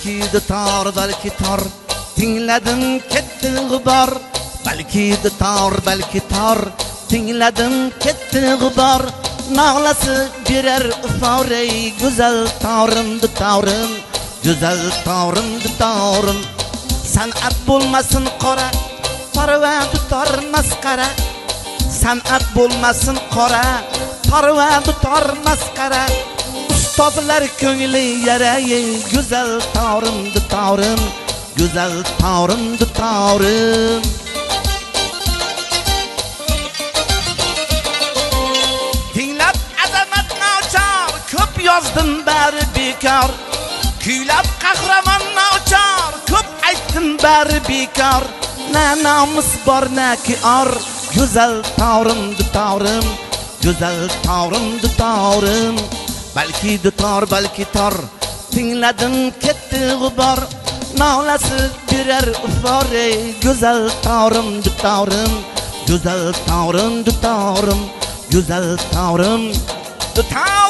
balki dutor balki tor tingladim ketdi g'ubor balki dutor balki tor tingladim ketdi g'ubor nog'lasi berar uforey go'zal torim dutorim go'zal torim dutorim san'at bo'lmasin qora parva dutor masqara san'at bo'lmasin qora parva dutor masqara ustozlar ko'ngli yaray go'zal torim dutorim go'zal torim dutorim tinglab azamat nochor ko'p yozdim bari bekor kuylab qahramon nochor ko'p aytdim bari bekor na nomus bor na kior go'zal torim dutorim go'zal torim dutorim balki dutor balki tor tingladim ketdi g'ubor nolasi berar uforey go'zal torim dutorim go'zal torim dutorim go'zal torim dutorim